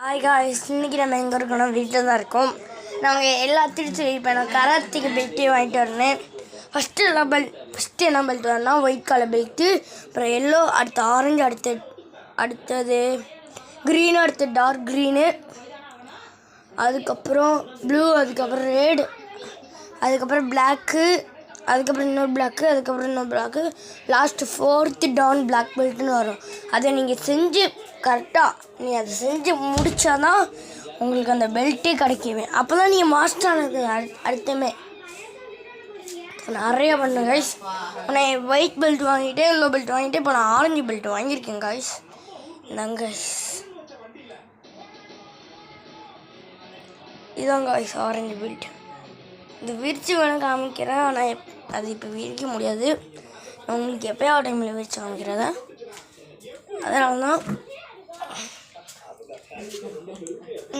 Hi guys, இன்றைக்கி நம்ம எங்கே இருக்கணும்? வீட்டில் தான் இருக்கோம். நாங்கள் எல்லாத்தையும் சரி இப்போ நான் கராத்திக்கு பெல்ட்டே வாங்கிட்டு வரேன். ஃபஸ்ட்டு என்ன பெல்ட் வரணும்னா ஒயிட் கலர் பெல்ட்டு, அப்புறம் எல்லோ, அடுத்து ஆரஞ்சு, அடுத்தது க்ரீனு, அடுத்து டார்க் க்ரீனு, அதுக்கப்புறம் ப்ளூ, அதுக்கப்புறம் ரெட், அதுக்கப்புறம் பிளாக்கு, அதுக்கப்புறம் இன்னொரு பிளாக்கு, அதுக்கப்புறம் இன்னொரு black, last 4th dan black பெல்ட்டுன்னு வரும். அதை நீங்கள் செஞ்சு கரெக்டாக அதை செஞ்சு முடித்தாதான் உங்களுக்கு அந்த பெல்ட்டே கிடைக்குமே. அப்போ தான் நீங்கள் மாஸ்டர் ஆனது அடுத்தமே நிறையா பண்ணேன் கைஸ். நான் ஒயிட் பெல்ட் வாங்கிட்டு எல்லோ பெல்ட் வாங்கிட்டு இப்போ நான் ஆரஞ்சு பெல்ட் வாங்கியிருக்கேன் கைஸ். இதாங்க கைஸ், இதாங்க கைஸ் ஆரஞ்சு பெல்ட். இந்த விரிச்சு வேணால் காமிக்கிறேன், ஆனால் அது இப்போ விரிக்க முடியாது. நான் உங்களுக்கு எப்போயா டைமில் விரிச்சு காமிக்கிறதா. அதனால தான்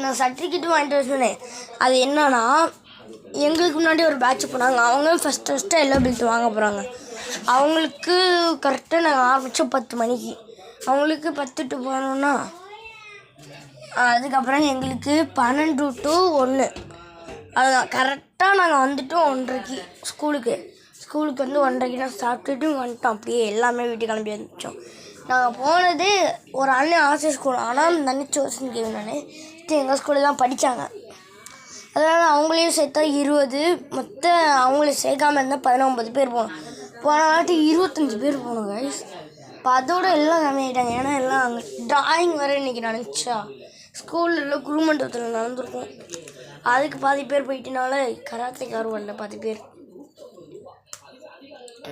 நான் சர்டிஃபிகேட்டும் வாங்கிட்டு வர சொன்னேன். அது என்னன்னா, எங்களுக்கு முன்னாடி ஒரு பேட்ச் போனாங்க. அவங்க ஃபஸ்ட்டு எல்லோ பெல்ட் வாங்க போகிறாங்க. அவங்களுக்கு கரெக்டாக நாங்கள் ஆரம்பித்தோம் 10 மணிக்கு. அவங்களுக்கு 10 to 11 அதுக்கப்புறம் எங்களுக்கு 12 to 1. அதுதான் கரெக்டாக நாங்கள் வந்துவிட்டோம் 1:30 ஸ்கூலுக்கு வந்து 1:30 தான் சாப்பிட்டுட்டு வந்துட்டோம். அப்படியே எல்லாமே வீட்டுக்கு கிளம்பி வந்துட்டோம். நாங்கள் போனது ஒரு அண்ணன் ஆசை ஸ்கூல், ஆனால் அந்த அண்ணன் சோசன் கேவ் நான் எங்கள் ஸ்கூலில் தான் படித்தாங்க. அதனால் அவங்களையும் சேர்த்தா 20, மொத்தம் அவங்கள சேர்க்காமல் இருந்தால் 19 பேர் போனோம். போன வாட்டி 25 பேர் போனோம் கைஸ். இப்போ அதோடு எல்லாம் கம்மியாகிட்டாங்க. ஏன்னா எல்லாம் அங்கே ட்ராயிங் வர இன்றைக்கி நடந்துச்சா, ஸ்கூலில் எல்லாம் குருமண்டபத்தில் நடந்திருக்கும். அதுக்கு பாதி பேர் போயிட்டனால கராத்தேக்கு வரல பாதி பேர்.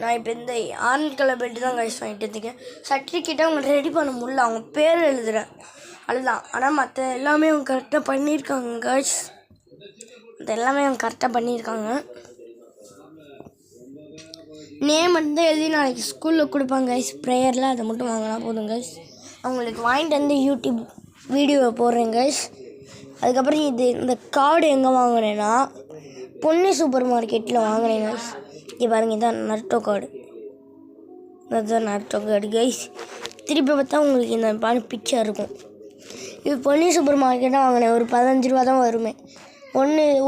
நான் இப்போ இந்த ஆரஞ்சு கலர் பெல்ட்டு தான் கைஸ் வாங்கிட்டு இருக்கேன். சர்டிஃபிகேட்டை அவங்க ரெடி பண்ண முடியல, அவங்க பேர் எழுதுகிறேன் அதுதான். ஆனால் மற்ற எல்லாமே அவங்க கரெக்டாக பண்ணியிருக்காங்க கைஸ். எல்லாமே அவங்க கரெக்டாக பண்ணியிருக்காங்க. நேம் வந்து எழுதி நாளைக்கு ஸ்கூலில் கொடுப்பாங்க கைஸ். ப்ரேயரில் அதை மட்டும் வாங்கினா போதும் கைஸ். அவங்களுக்கு வாங்கிட்டு வந்து யூடியூப் வீடியோவை போடுறேன் கைஸ். அதுக்கப்புறம் இந்த கார்டு எங்கே வாங்கினேன்னா பொன்னி சூப்பர் மார்க்கெட்டில் வாங்கினேன் கைஸ். இங்கே பாருங்கள், இதான் நருட்டோ கார்டு. அதுதான் நருட்டோ கார்டு கைஸ். திருப்பி பார்த்தா உங்களுக்கு இந்த பிக்சர் இருக்கும். இது பொன்னி சூப்பர் மார்க்கெட்டாக வாங்கினேன். ஒரு 15 ரூபா தான் வருமே.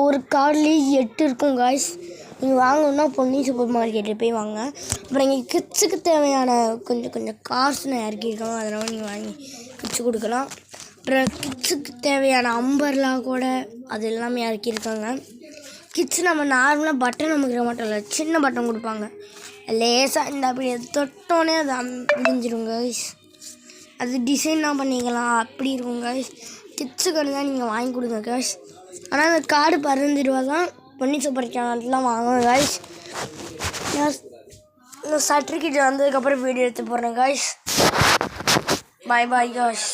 ஒரு கார்ட்லேயே 8 இருக்கும் கைஸ். நீங்கள் வாங்கணுன்னா பொன்னி சூப்பர் மார்க்கெட்டில் போய் வாங்க. அப்புறம் இங்கே கிட்ஸுக்கு தேவையான கொஞ்சம் காசு நான் இறக்கியிருக்கோம். அதனால் நீங்கள் வாங்கி கிட்ஸு கொடுக்கலாம். அப்புறம் கிட்ஸுக்கு தேவையான அம்பர்லா கூட அது எல்லாமே இறக்கியிருக்காங்க. கிட்ஸ் நம்ம நார்மலாக பட்டன் அமைக்கிற மட்டும் இல்லை, சின்ன பட்டன் கொடுப்பாங்க. லேசாக இந்த அப்படி தொட்டோன்னே அது விடிஞ்சிரும் கைஸ். அது டிசைன்லாம் பண்ணிக்கலாம், அப்படி இருக்கும் கைஸ். கிட்ஸுக்கு தான் நீங்கள் வாங்கி கொடுங்க கைஸ். ஆனால் அந்த கார்டு 15 ரூபா தான். பொன்னி சூப்பர் சேனல்லாம் வாங்கணும் கைஸ். நான் சர்டிஃபிகேட் வந்ததுக்கப்புறம் வீடியோ எடுத்து போடுறேன் கைஸ். Bye guys.